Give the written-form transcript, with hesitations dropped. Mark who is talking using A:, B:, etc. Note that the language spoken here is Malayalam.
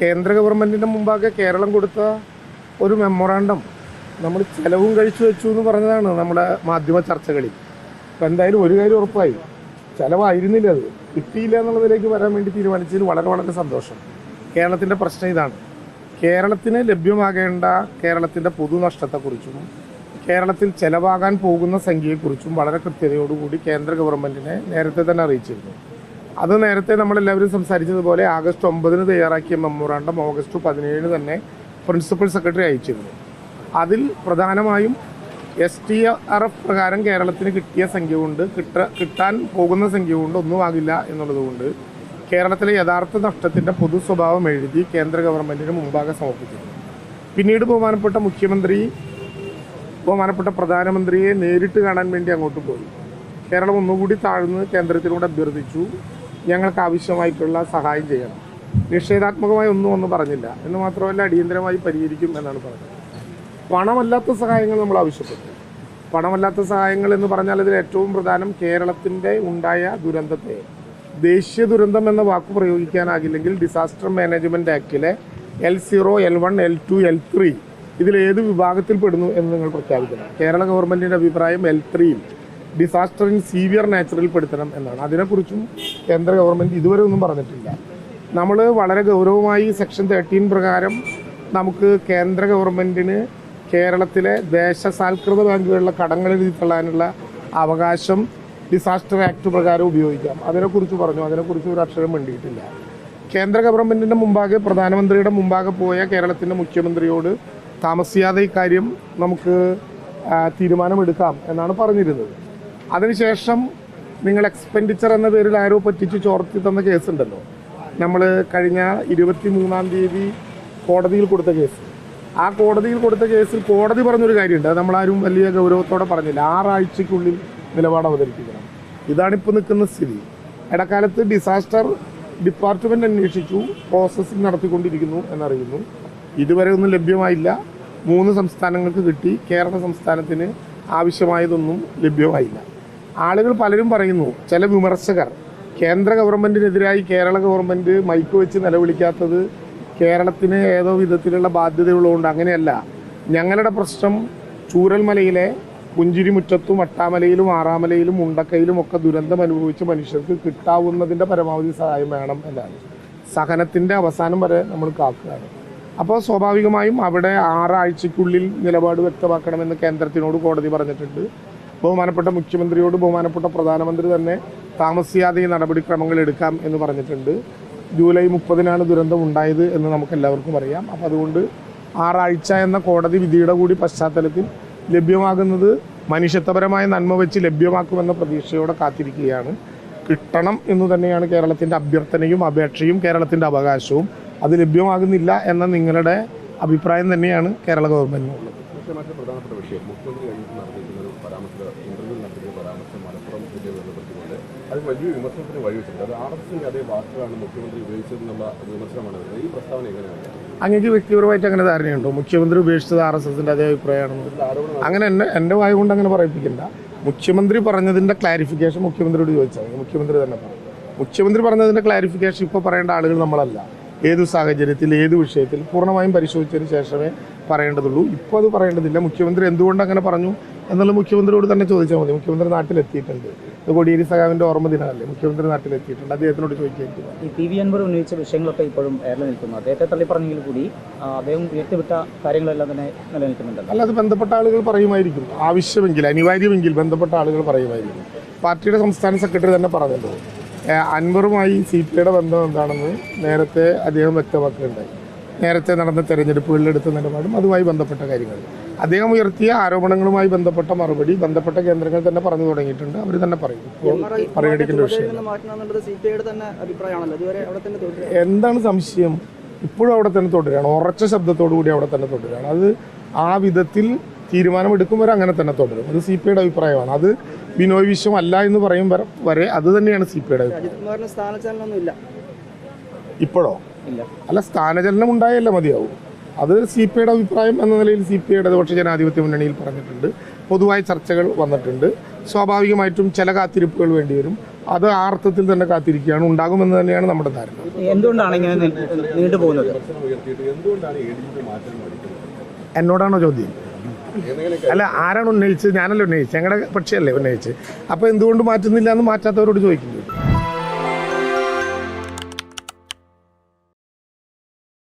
A: കേന്ദ്ര ഗവൺമെൻറ്റിൻ്റെ മുമ്പാകെ കേരളം കൊടുത്ത ഒരു മെമ്മോറാണ്ടം നമ്മൾ ചെലവും കഴിച്ചു വെച്ചു എന്ന് പറഞ്ഞതാണ് നമ്മുടെ മാധ്യമ ചർച്ചകളിൽ. അപ്പം എന്തായാലും ഒരു കാര്യം ഉറപ്പായി, ചിലവായിരുന്നില്ല, അത് കിട്ടിയില്ല എന്നുള്ളതിലേക്ക് വരാൻ വേണ്ടി തീരുമാനിച്ചതിൽ വളരെ വളരെ സന്തോഷം. കേരളത്തിൻ്റെ പ്രശ്നം ഇതാണ്. കേരളത്തിന് ലഭ്യമാകേണ്ട കേരളത്തിൻ്റെ പൊതുനഷ്ടത്തെക്കുറിച്ചും കേരളത്തിൽ ചെലവാകാൻ പോകുന്ന സംഖ്യയെക്കുറിച്ചും വളരെ കൃത്യതയോടുകൂടി കേന്ദ്ര ഗവൺമെൻറ്റിനെ നേരത്തെ തന്നെ അറിയിച്ചിരുന്നു. അത് നേരത്തെ നമ്മളെല്ലാവരും സംസാരിച്ചതുപോലെ ആഗസ്റ്റ് 9 തയ്യാറാക്കിയ മെമ്മോറാണ്ടം ഓഗസ്റ്റ് 17 തന്നെ പ്രിൻസിപ്പൽ സെക്രട്ടറി അയച്ചിരുന്നു. അതിൽ പ്രധാനമായും STRF പ്രകാരം കേരളത്തിന് കിട്ടിയ സംഖ്യ കൊണ്ട് കിട്ടാൻ പോകുന്ന സംഖ്യ കൊണ്ട് ഒന്നും ആകില്ല എന്നുള്ളതുകൊണ്ട് കേരളത്തിലെ യഥാർത്ഥ നഷ്ടത്തിൻ്റെ പൊതു സ്വഭാവം എഴുതി കേന്ദ്ര ഗവൺമെൻറ്റിന് മുമ്പാകെ സമർപ്പിച്ചിരുന്നു. പിന്നീട് ബഹുമാനപ്പെട്ട മുഖ്യമന്ത്രി ബഹുമാനപ്പെട്ട പ്രധാനമന്ത്രിയെ നേരിട്ട് കാണാൻ വേണ്ടി അങ്ങോട്ട് പോയി. കേരളം ഒന്നുകൂടി താഴ്ന്ന് കേന്ദ്രത്തിനോട് അഭ്യർത്ഥിച്ചു, ഞങ്ങൾക്ക് ആവശ്യമായിട്ടുള്ള സഹായം ചെയ്യണം. നിഷേധാത്മകമായി ഒന്നും പറഞ്ഞില്ല എന്ന് മാത്രമല്ല, അടിയന്തരമായി പരിഹരിക്കും എന്നാണ് പറഞ്ഞത്. പണമല്ലാത്ത സഹായങ്ങൾ നമ്മൾ ആവശ്യപ്പെട്ടു. പണമല്ലാത്ത സഹായങ്ങൾ എന്ന് പറഞ്ഞാൽ അതിൽ ഏറ്റവും പ്രധാനം കേരളത്തിൻ്റെ ഉണ്ടായ ദുരന്തത്തെ ദേശീയ ദുരന്തം എന്ന വാക്ക് പ്രയോഗിക്കാനാകില്ലെങ്കിൽ disaster management ആക്ടിലെ L0, L1, L2, L3 ഇതിലേത് വിഭാഗത്തിൽ പെടുന്നു എന്ന് നിങ്ങൾ പ്രഖ്യാപിക്കണം. കേരള ഗവൺമെൻറ്റിൻ്റെ അഭിപ്രായം L3യിൽ ഡിസാസ്റ്റർ ഇൻ സീവിയർ നാച്ചുറൽ പെടുത്തണം എന്നാണ്. അതിനെക്കുറിച്ചും കേന്ദ്ര ഗവൺമെൻറ് ഇതുവരെ ഒന്നും പറഞ്ഞിട്ടില്ല. നമ്മൾ വളരെ ഗൗരവമായി സെക്ഷൻ 13 പ്രകാരം നമുക്ക് കേന്ദ്ര ഗവൺമെൻറ്റിന് കേരളത്തിലെ ദേശസാൽകൃത ബാങ്കുകളിലെ കടങ്ങൾ എഴുതി തള്ളാനുള്ള അവകാശം ഡിസാസ്റ്റർ ആക്ട് പ്രകാരം ഉപയോഗിക്കാം. അതിനെക്കുറിച്ച് പറഞ്ഞു, അതിനെക്കുറിച്ച് ഒരു അക്ഷരം വേണ്ടിയിട്ടില്ല. കേന്ദ്ര ഗവൺമെൻറ്റിൻ്റെ മുമ്പാകെ പ്രധാനമന്ത്രിയുടെ മുമ്പാകെ പോയ കേരളത്തിൻ്റെ മുഖ്യമന്ത്രിയോട് താമസിയാതെ ഇക്കാര്യം നമുക്ക് തീരുമാനമെടുക്കാം എന്നാണ് പറഞ്ഞിരുന്നത്. അതിനുശേഷം നിങ്ങൾ എക്സ്പെൻഡിച്ചർ എന്ന പേരിൽ ആരോ പറ്റിച്ച് ചോർത്തി തന്ന കേസുണ്ടല്ലോ, നമ്മൾ കഴിഞ്ഞ 23-ാം തീയതി കോടതിയിൽ കൊടുത്ത കേസ്. ആ കോടതിയിൽ കൊടുത്ത കേസിൽ കോടതി പറഞ്ഞൊരു കാര്യമുണ്ട്, അത് നമ്മളാരും വലിയ ഗൗരവത്തോടെ പറഞ്ഞില്ല. 6 ആഴ്ചയ്ക്കുള്ളിൽ നിലപാട് അവതരിപ്പിക്കണം. ഇതാണിപ്പോൾ നിൽക്കുന്ന സ്ഥിതി. ഇടക്കാലത്ത് ഡിസാസ്റ്റർ ഡിപ്പാർട്ട്മെൻറ്റ് അന്വേഷിച്ചു, പ്രോസസ്സിംഗ് നടത്തിക്കൊണ്ടിരിക്കുന്നു എന്നറിയുന്നു. ഇതുവരെ ഒന്നും ലഭ്യമായില്ല. 3 സംസ്ഥാനങ്ങൾക്ക് കിട്ടി, കേരള സംസ്ഥാനത്തിന് ആവശ്യമായതൊന്നും ലഭ്യമായില്ല. ആളുകൾ പലരും പറയുന്നു, ചില വിമർശകർ കേന്ദ്ര ഗവൺമെൻറ്റിനെതിരായി കേരള ഗവൺമെൻറ് മൈക്ക് വെച്ച് നിലവിളിക്കാത്തത് കേരളത്തിന് ഏതോ വിധത്തിലുള്ള ബാധ്യതയുള്ളതുകൊണ്ട്. അങ്ങനെയല്ല. ഞങ്ങളുടെ പ്രശ്നം ചൂരൽമലയിലെ പുഞ്ചിരിമുറ്റത്തും അട്ടാമലയിലും ആറാമലയിലും മുണ്ടക്കയിലും ഒക്കെ ദുരന്തം അനുഭവിച്ച മനുഷ്യർക്ക് കിട്ടാവുന്നതിൻ്റെ പരമാവധി സഹായം വേണം എന്നാണ്. സഹനത്തിൻ്റെ അവസാനം വരെ നമ്മൾ കാക്കുകയാണ്. അപ്പോൾ സ്വാഭാവികമായും അവിടെ 6 ആഴ്ചയ്ക്കുള്ളിൽ നിലപാട് വ്യക്തമാക്കണമെന്ന് കേന്ദ്രത്തിനോട് കോടതി പറഞ്ഞിട്ടുണ്ട്. ബഹുമാനപ്പെട്ട മുഖ്യമന്ത്രിയോട് ബഹുമാനപ്പെട്ട പ്രധാനമന്ത്രി തന്നെ താമസിയാതെ ഈ നടപടിക്രമങ്ങൾ എടുക്കാം എന്ന് പറഞ്ഞിട്ടുണ്ട്. ജൂലൈ 30-നാണ് ദുരന്തം ഉണ്ടായത് എന്ന് നമുക്കെല്ലാവർക്കും അറിയാം. അപ്പോൾ അതുകൊണ്ട് 6 ആഴ്ച എന്ന കോടതി വിധിയുടെ കൂടി പശ്ചാത്തലത്തിൽ ലഭ്യമാകുന്നത് മനുഷ്യത്വപരമായ നന്മ വെച്ച് ലഭ്യമാക്കുമെന്ന പ്രതീക്ഷയോടെ കാത്തിരിക്കുകയാണ്. കിട്ടണം എന്ന് തന്നെയാണ് കേരളത്തിൻ്റെ അഭ്യർത്ഥനയും അപേക്ഷയും കേരളത്തിൻ്റെ അവകാശവും. അത് ലഭ്യമാകുന്നില്ല എന്ന നിങ്ങളുടെ അഭിപ്രായം തന്നെയാണ് കേരള ഗവൺമെൻറ്റിനുള്ളത്.
B: മറ്റൊരു പ്രധാനപ്പെട്ട വിഷയം, മുഖ്യമന്ത്രി കഴിഞ്ഞിട്ട് നടത്തിയിരിക്കുന്ന ഒരു ഇന്റർവ്യൂ നടത്തിയ പരാമർശം മലപ്പുറം ജില്ലയെ ബന്ധപ്പെടുത്തിക്കൊണ്ട് അത് വലിയ വിമർശനത്തിന് വഴിവെച്ചിട്ടുണ്ട്. അത് RSSന്റെ അതേ വാക്കുകളാണ് മുഖ്യമന്ത്രി ഉപയോഗിച്ചതെന്നുള്ള വിമർശനമാണ് വരുന്നത്. ഈ പ്രസ്താവന എങ്ങനെയാണ്?
A: അങ്ങേക്ക് വ്യക്തിപരമായിട്ട് അങ്ങനെ ധാരണയുണ്ടോ മുഖ്യമന്ത്രി ഉപേക്ഷിച്ചത് RSSന്റെ അതേ അഭിപ്രായമാണെന്ന്? അങ്ങനെ എൻ്റെ വായ കൊണ്ട് അങ്ങനെ പറയിപ്പിക്കണ്ട. മുഖ്യമന്ത്രി പറഞ്ഞതിൻ്റെ ക്ലാരിഫിക്കേഷൻ മുഖ്യമന്ത്രിയോട് ചോദിച്ചാൽ മുഖ്യമന്ത്രി തന്നെ പറയും. മുഖ്യമന്ത്രി പറഞ്ഞതിൻ്റെ ക്ലാരിഫിക്കേഷൻ ഇപ്പോൾ പറയേണ്ട ആളുകൾ നമ്മളല്ല. ഏതു സാഹചര്യത്തിൽ ഏത് വിഷയത്തിൽ പൂർണ്ണമായും പരിശോധിച്ചതിന് ശേഷമേ പറയേണ്ടതുള്ളൂ. ഇപ്പോൾ അത് പറയേണ്ടതില്ല. മുഖ്യമന്ത്രി എന്തുകൊണ്ട് അങ്ങനെ പറഞ്ഞു എന്നുള്ള മുഖ്യമന്ത്രിയോട് തന്നെ ചോദിച്ചാൽ മതി. മുഖ്യമന്ത്രി നാട്ടിലെത്തിയിട്ടുണ്ട്. ഇത് കോടിയേരി സഖാവിൻ്റെ ഓർമ്മ ദിനമല്ലേ, മുഖ്യമന്ത്രി നാട്ടിലെത്തിയിട്ടുണ്ട്. അദ്ദേഹത്തിനോട് ചോദിക്കുക.
C: ഈ PV അൻവർ ഉന്നയിച്ച വിഷയങ്ങളൊക്കെ ഇപ്പോഴും എയറിൽ നിൽക്കുന്നു. അദ്ദേഹത്തെ തള്ളിപ്പറഞ്ഞെങ്കിൽ കൂടി അദ്ദേഹം ഉയർത്തിവിട്ട കാര്യങ്ങളെല്ലാം തന്നെ നിലനിൽക്കുന്നുണ്ട്.
A: അല്ല, അത് ബന്ധപ്പെട്ട ആളുകൾ പറയുമായിരിക്കും. ആവശ്യമെങ്കിൽ അനിവാര്യമെങ്കിൽ ബന്ധപ്പെട്ട ആളുകൾ പറയുമായിരിക്കും. പാർട്ടിയുടെ സംസ്ഥാന സെക്രട്ടറി തന്നെ പറഞ്ഞല്ലോ, അൻവറുമായി CPIയുടെ ബന്ധം എന്താണെന്ന് നേരത്തെ അദ്ദേഹം വ്യക്തമാക്കുകയുണ്ടായി. നേരത്തെ നടന്ന തെരഞ്ഞെടുപ്പുകളിൽ എടുത്ത നിലപാടും അതുമായി ബന്ധപ്പെട്ട കാര്യങ്ങൾ അദ്ദേഹം ഉയർത്തിയ ആരോപണങ്ങളുമായി ബന്ധപ്പെട്ട മറുപടി ബന്ധപ്പെട്ട കേന്ദ്രങ്ങൾ തന്നെ പറഞ്ഞു തുടങ്ങിയിട്ടുണ്ട്. അവർ തന്നെ പറയും. പരിഗണിക്കേണ്ട വിഷയം എന്താണ് സംശയം? ഇപ്പോഴും അവിടെ തന്നെ തുടരുകയാണ്. ഉറച്ച ശബ്ദത്തോടു കൂടി അവിടെ തന്നെ തുടരുകയാണ്. അത് ആ വിധത്തിൽ തീരുമാനമെടുക്കും വരെ അങ്ങനെ തന്നെ തുടരും. അത് CPIയുടെ അഭിപ്രായമാണ്. അത് ബിനോയ് വിശ്വം അല്ല എന്ന് പറയും വരെ അത് തന്നെയാണ് CPIയുടെ അഭിപ്രായം. ഇപ്പോഴോ? അല്ല, സ്ഥാനചലനം ഉണ്ടായല്ല മതിയാവും. അത് CPIയുടെ അഭിപ്രായം എന്ന നിലയിൽ CPIയുടെ ഇടതുപക്ഷ ജനാധിപത്യ മുന്നണിയിൽ പറഞ്ഞിട്ടുണ്ട്. പൊതുവായ ചർച്ചകൾ വന്നിട്ടുണ്ട്. സ്വാഭാവികമായിട്ടും ചില കാത്തിരിപ്പുകൾ വേണ്ടി വരും. അത് ആ അർത്ഥത്തിൽ തന്നെ കാത്തിരിക്കുകയാണ്, ഉണ്ടാകുമെന്ന് തന്നെയാണ് നമ്മുടെ ധാരണ.
C: എന്തുകൊണ്ടാണ് ഇങ്ങനെ നീണ്ടുപോകുന്നത്?
B: വിമർശനം ഉയർത്തിയിട്ട് എന്തുകൊണ്ടാണ് ADGP മാറ്റാൻ പഠിക്കുന്നത്?
A: എന്നോടാണോ ചോദ്യം? അല്ല, ആരാണ് ഉന്നയിച്ചത്? ഞാനല്ല ഉന്നയിച്ചത്, ഞങ്ങളുടെ പക്ഷിയല്ലേ ഉന്നയിച്ചത്. അപ്പോൾ എന്തുകൊണ്ട് മാറ്റുന്നില്ല എന്ന് മാറ്റാത്തവരോട് ചോദിക്കുന്നത്.